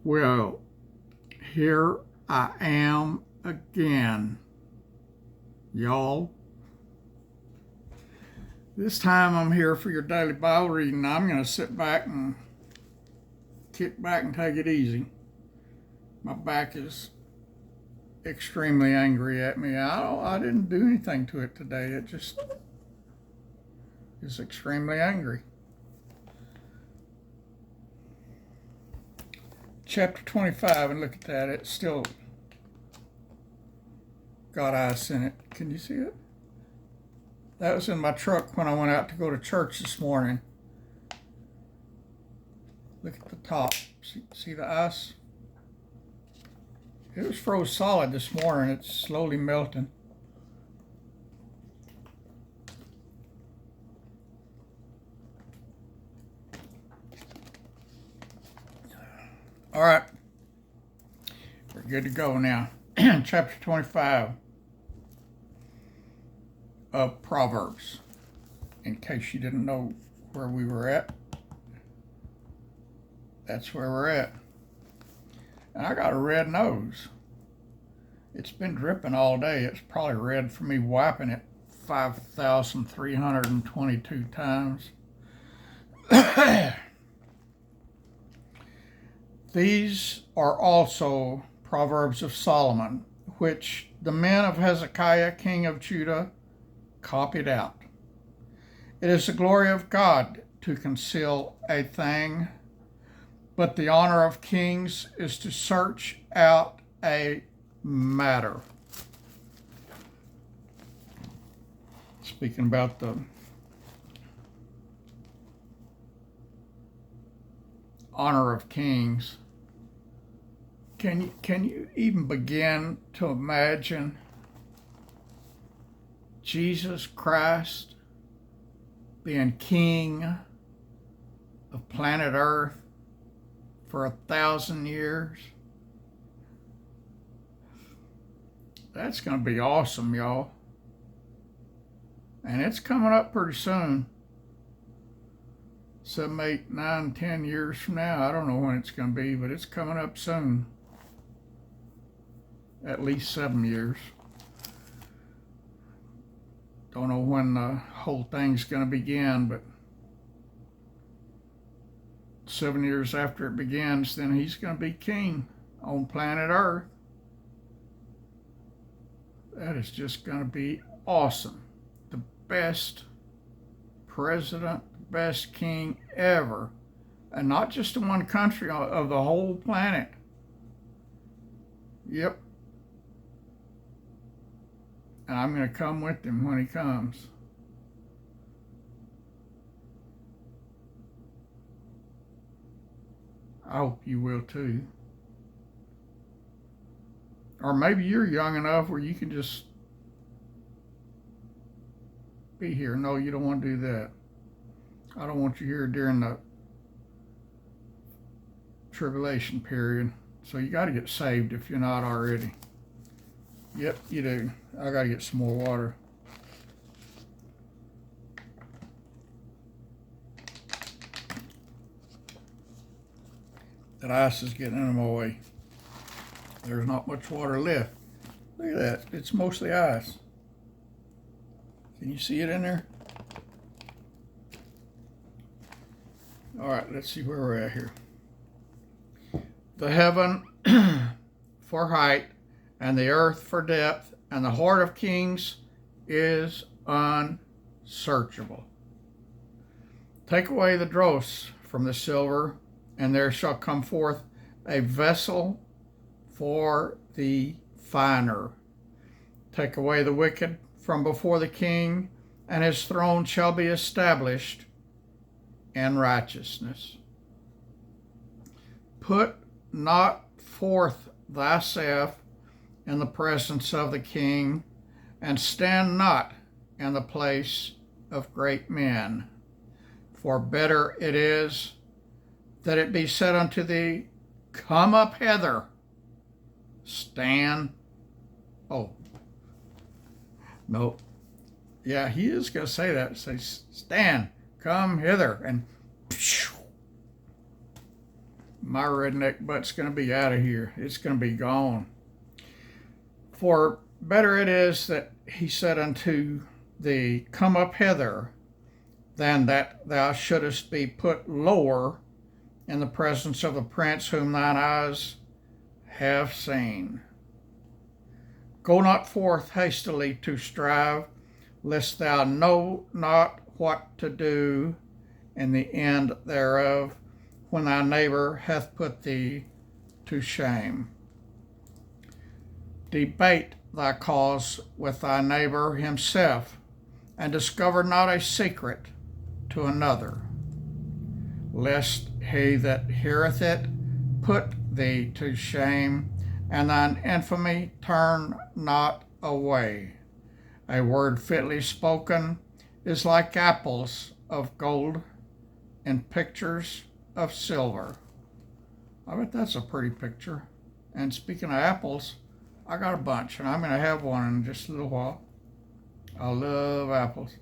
Well, here I am again, y'all. This time I'm here for your daily Bible reading. I'm going to sit back and kick back and take it easy. My back is extremely angry at me. I didn't do anything to it today. It just is extremely angry. Chapter 25, and look at that. It's still got ice in it. Can you see it? That was in my truck when I went out to go to church this morning. Look at the top. See the ice? It was froze solid this morning. It's slowly melting. All right. We're good to go now. Chapter 25 of Proverbs. In case you didn't know where we were at, that's where we're at. And I got a red nose. It's been dripping all day. It's probably red from me wiping it 5,322 times. These are also Proverbs of Solomon, which the men of Hezekiah, king of Judah, copied out. It is the glory of God to conceal a thing, but the honor of kings is to search out a matter. Speaking about the honor of kings, can you even begin to imagine Jesus Christ being king of planet Earth for 1,000 years? That's going to be awesome, y'all. And it's coming up pretty soon. 7, 8, 9, 10 years from now. I don't know when it's going to be, but it's coming up soon. At least 7 years. Don't know when the whole thing's going to begin, but 7 years after it begins, then he's going to be king on planet Earth. That is just going to be awesome. The best president, the best king ever. And not just in one country, of the whole planet. Yep. And I'm going to come with him when he comes. I hope you will too. Or maybe you're young enough where you can just be here. No, you don't want to do that. I don't want you here during the tribulation period. So you got to get saved if you're not already. Yep, you do. I got to get some more water. That ice is getting in my way. There's not much water left. Look at that. It's mostly ice. Can you see it in there? All right, let's see where we're at here. The heaven for height, and the earth for depth, and the heart of kings is unsearchable. Take away the dross from the silver, and there shall come forth a vessel for the finer. Take away the wicked from before the king, and his throne shall be established in righteousness. Put not forth thyself in the presence of the king, and stand not in the place of great men. For better it is that it be said unto thee, Come up hither. Stand. Oh. No. Yeah, he is going to say that. Say, stand, come hither. And my redneck butt's going to be out of here. It's going to be gone. For better it is that he said unto thee, Come up hither, than that thou shouldest be put lower in the presence of the prince whom thine eyes have seen. Go not forth hastily to strive, lest thou know not what to do in the end thereof, when thy neighbor hath put thee to shame. Debate thy cause with thy neighbor himself, and discover not a secret to another, lest he that heareth it put thee to shame, and thine infamy turn not away. A word fitly spoken is like apples of gold in pictures of silver. I bet that's a pretty picture. And speaking of apples, I got a bunch, and I'm going to have one in just a little while. I love apples.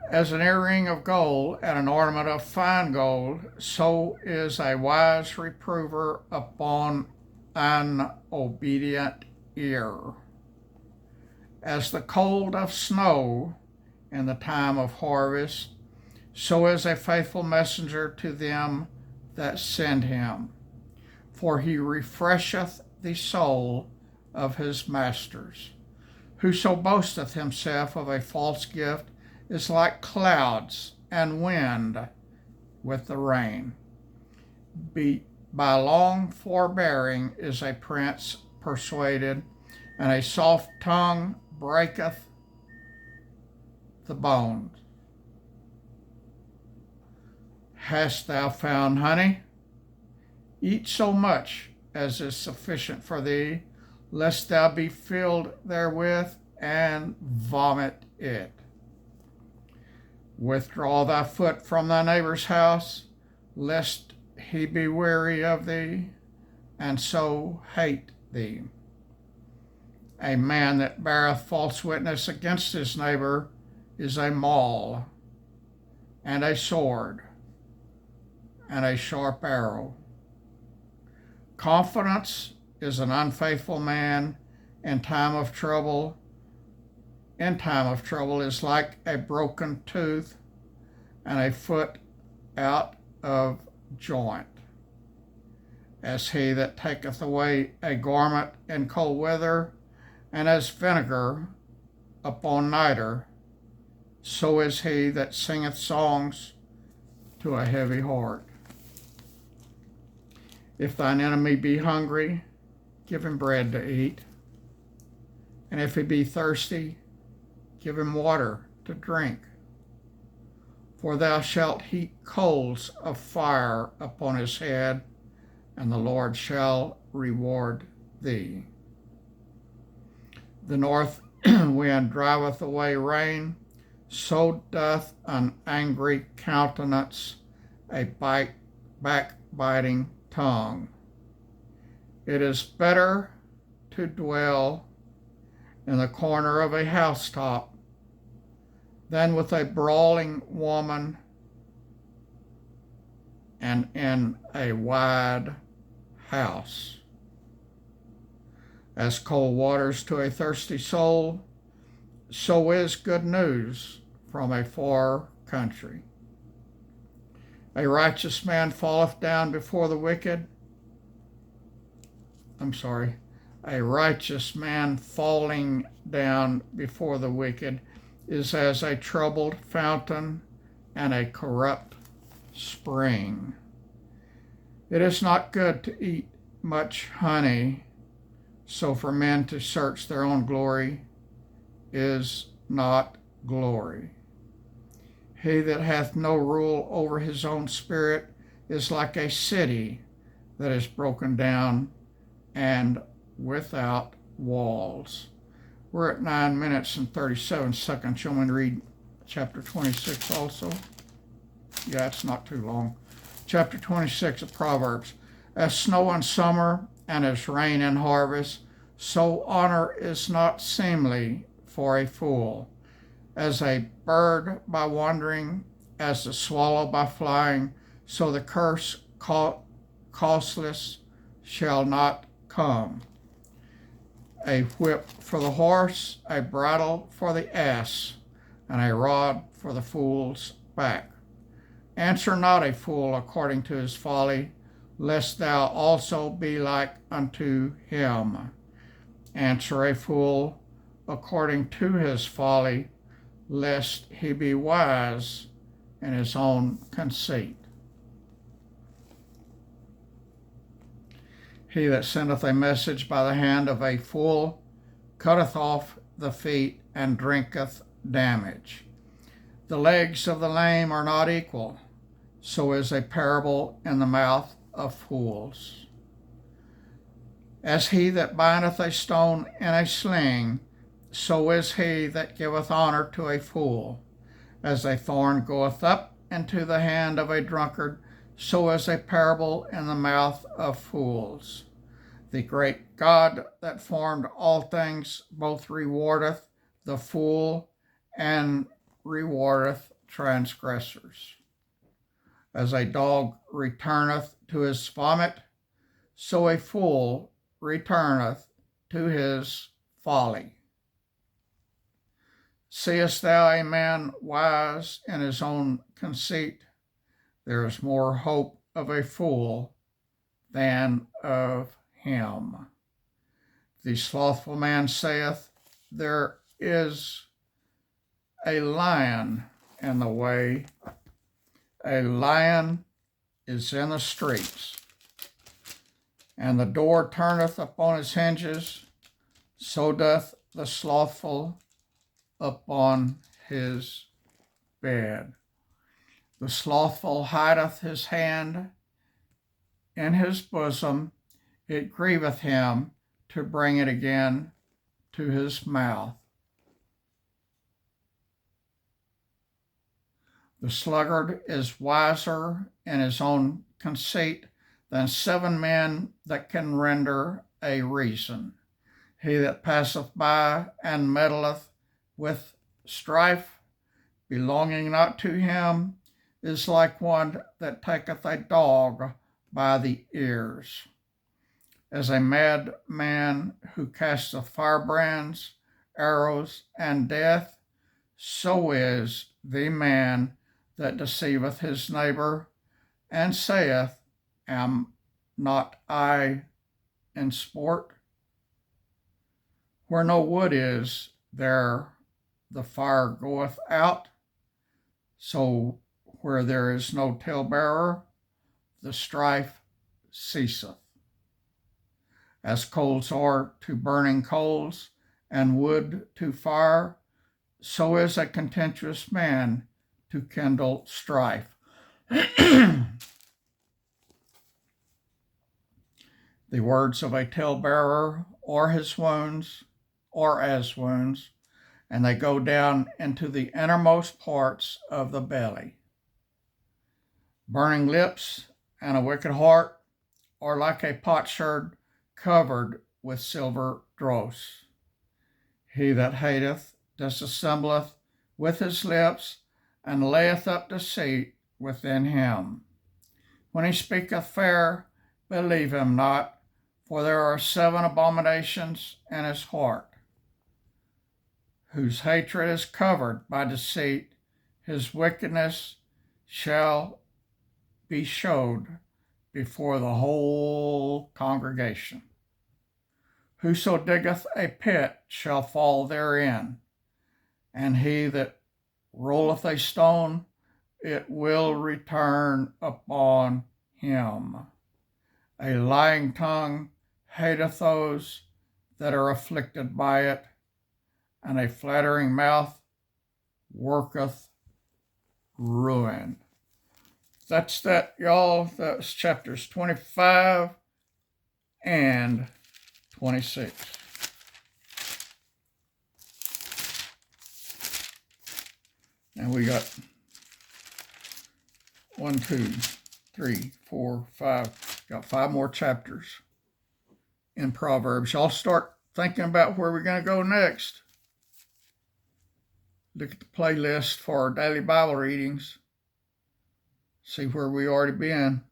As an earring of gold and an ornament of fine gold, so is a wise reprover upon an obedient ear. As the cold of snow in the time of harvest, so is a faithful messenger to them that send him. For he refresheth the soul of his masters. Whoso boasteth himself of a false gift is like clouds and wind with the rain. By long forbearing is a prince persuaded, and a soft tongue breaketh the bones. Hast thou found honey? Eat so much as is sufficient for thee, lest thou be filled therewith and vomit it. Withdraw thy foot from thy neighbor's house, lest he be weary of thee, and so hate thee. A man that beareth false witness against his neighbor is a maul, and a sword, and a sharp arrow. Confidence is an unfaithful man in time of trouble. In time of trouble is like a broken tooth and a foot out of joint. As he that taketh away a garment in cold weather, and as vinegar upon nitre, so is he that singeth songs to a heavy heart. If thine enemy be hungry, give him bread to eat. And if he be thirsty, give him water to drink. For thou shalt heap coals of fire upon his head, and the Lord shall reward thee. The north wind driveth away rain, so doth an angry countenance a backbiting tongue. It is better to dwell in the corner of a housetop than with a brawling woman and in a wide house. As cold waters to a thirsty soul, so is good news from a far country. A righteous man falleth down before the wicked. A righteous man falling down before the wicked is as a troubled fountain and a corrupt spring. It is not good to eat much honey, so for men to search their own glory is not glory. He that hath no rule over his own spirit is like a city that is broken down and without walls. We're at 9 minutes and 37 seconds. You want me to read chapter 26 also? Yeah, it's not too long. Chapter 26 of Proverbs. As snow in summer and as rain in harvest, so honor is not seemly for a fool. As a bird by wandering, as the swallow by flying, so the curse caught costless shall not come. A whip for the horse, a bridle for the ass, and a rod for the fool's back. Answer not a fool according to his folly, lest thou also be like unto him. Answer a fool according to his folly, lest he be wise in his own conceit. He that sendeth a message by the hand of a fool cutteth off the feet and drinketh damage. The legs of the lame are not equal, so is a parable in the mouth of fools. As he that bindeth a stone in a sling, so is he that giveth honor to a fool. As a thorn goeth up into the hand of a drunkard, so is a parable in the mouth of fools. The great God that formed all things both rewardeth the fool and rewardeth transgressors. As a dog returneth to his vomit, so a fool returneth to his folly. Seest thou a man wise in his own conceit? There is more hope of a fool than of him. The slothful man saith, there is a lion in the way. A lion is in the streets, and the door turneth upon his hinges, so doth the slothful upon his bed. The slothful hideth his hand in his bosom, it grieveth him to bring it again to his mouth. The sluggard is wiser in his own conceit than 7 men that can render a reason. He that passeth by and meddleth with strife, belonging not to him, is like one that taketh a dog by the ears. As a mad man who casteth firebrands, arrows, and death, so is the man that deceiveth his neighbor, and saith, am not I in sport? Where no wood is, there the fire goeth out. So where there is no talebearer, the strife ceaseth. As coals are to burning coals, and wood to fire, so is a contentious man to kindle strife. The words of a talebearer are his wounds, or as wounds, and they go down into the innermost parts of the belly. Burning lips and a wicked heart are like a potsherd covered with silver dross. He that hateth dissembleth with his lips, and layeth up deceit within him. When he speaketh fair, believe him not, for there are 7 abominations in his heart. Whose hatred is covered by deceit, his wickedness shall be showed before the whole congregation. Whoso diggeth a pit shall fall therein, and he that rolleth a stone, it will return upon him. A lying tongue hateth those that are afflicted by it, and a flattering mouth worketh ruin. That's that, y'all. That's chapters 25 and 26. And we got 1, 2, 3, 4, 5. Got 5 more chapters in Proverbs. Y'all start thinking about where we're going to go next. Look at the playlist for our daily Bible readings. See where we already been.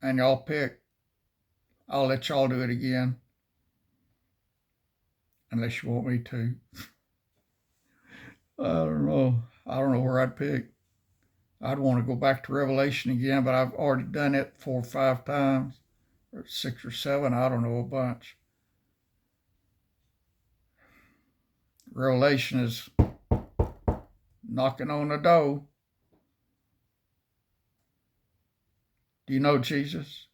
and y'all pick. I'll let y'all do it again, unless you want me to. I don't know. I don't know where I'd pick. I'd want to go back to Revelation again, but I've already done it 4 or 5 times, or 6 or 7. I don't know, a bunch. Revelation is knocking on the door. Do you know Jesus?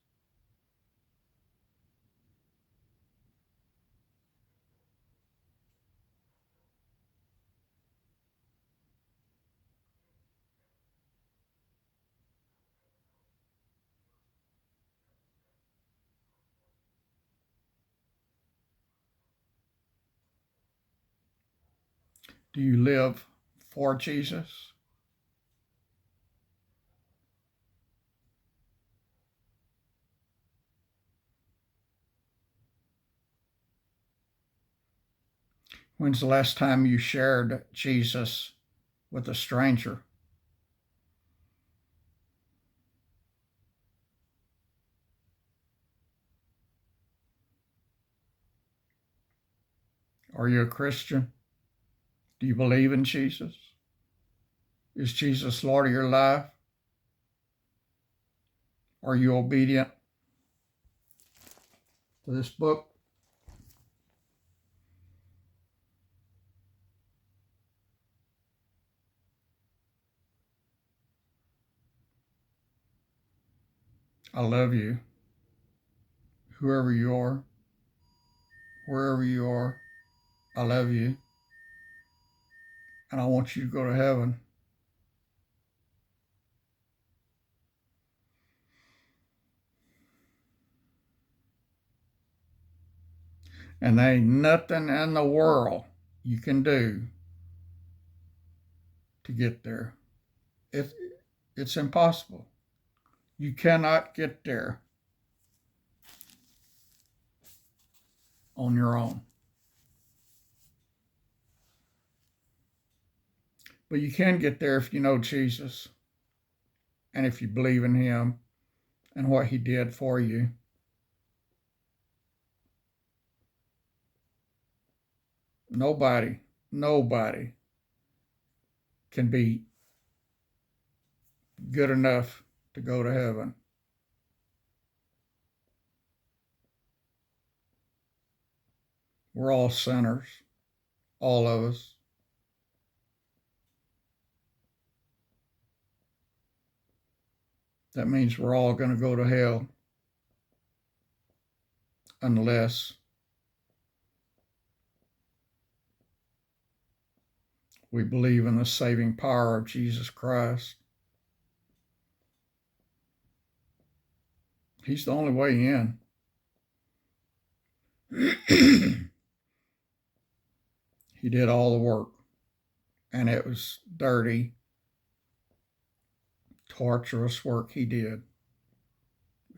Do you live for Jesus? When's the last time you shared Jesus with a stranger? Are you a Christian? Do you believe in Jesus? Is Jesus Lord of your life? Are you obedient to this book? I love you, whoever you are, wherever you are. I love you, and I want you to go to heaven. And there ain't nothing in the world you can do to get there. It, it's impossible. You cannot get there on your own. But you can get there if you know Jesus and if you believe in him and what he did for you. Nobody can be good enough to go to heaven. We're all sinners, all of us. That means we're all going to go to hell unless we believe in the saving power of Jesus Christ. He's the only way in. He did all the work, and it was dirty, torturous work he did.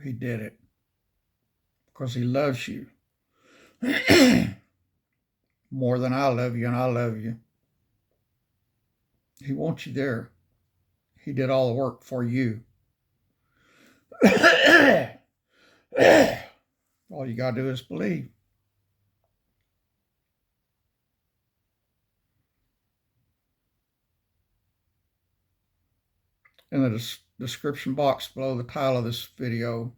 He did it because he loves you more than I love you, and I love you. He wants you there. He did all the work for you. All you got to do is believe. In the description box below the title of this video,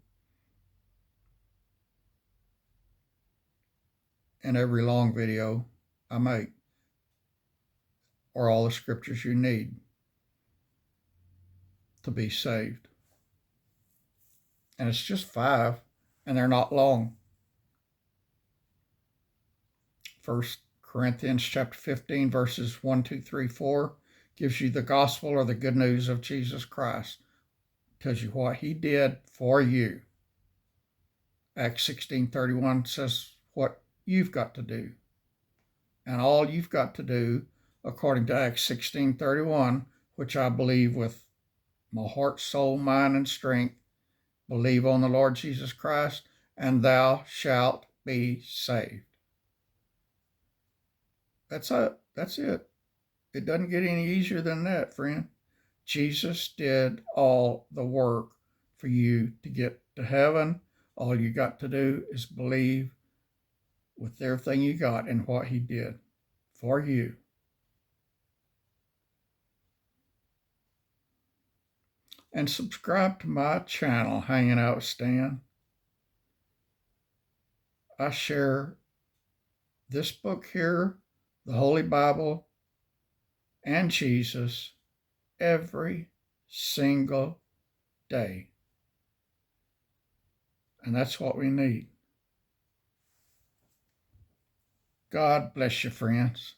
and every long video I make, are all the scriptures you need to be saved. And it's just 5, and they're not long. 1 Corinthians chapter 15, verses 1, 2, 3, 4 gives you the gospel or the good news of Jesus Christ. Tells you what he did for you. Acts 16:31 says what you've got to do. And all you've got to do, according to Acts 16:31, which I believe with my heart, soul, mind, and strength, believe on the Lord Jesus Christ, and thou shalt be saved. That's it. That's it. It doesn't get any easier than that, friend. Jesus did all the work for you to get to heaven. All you got to do is believe with everything you got in what he did for you. And subscribe to my channel, Hanging Out with Stan. I share this book here, the Holy Bible, and Jesus every single day. And that's what we need. God bless you, friends.